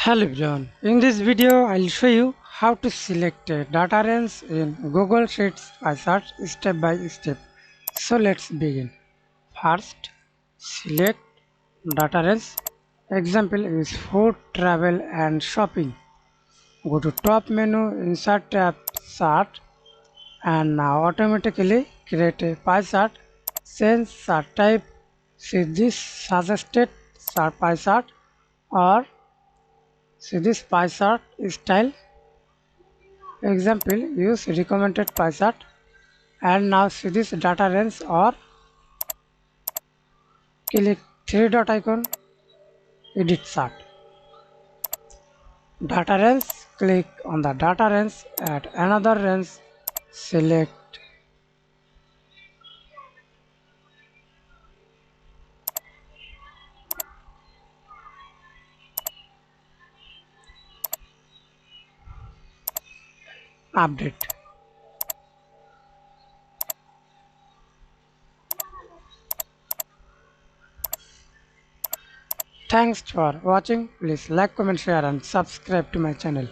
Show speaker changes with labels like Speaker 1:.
Speaker 1: Hello everyone, in this video I'll show you how to select a data range in Google Sheets by search step by step. So let's begin. First, select data range. Example is food, travel and shopping. Go to top menu, insert tab, search, and now automatically create a pie chart. Change chart type, see this suggested chart pie chart, or see this pie chart style. Example, use recommended pie chart, and now see this data range or click three dot icon, edit chart. Data range, click on the data range, add another range, select update. Thanks for watching. Please like, comment, share and subscribe to my channel.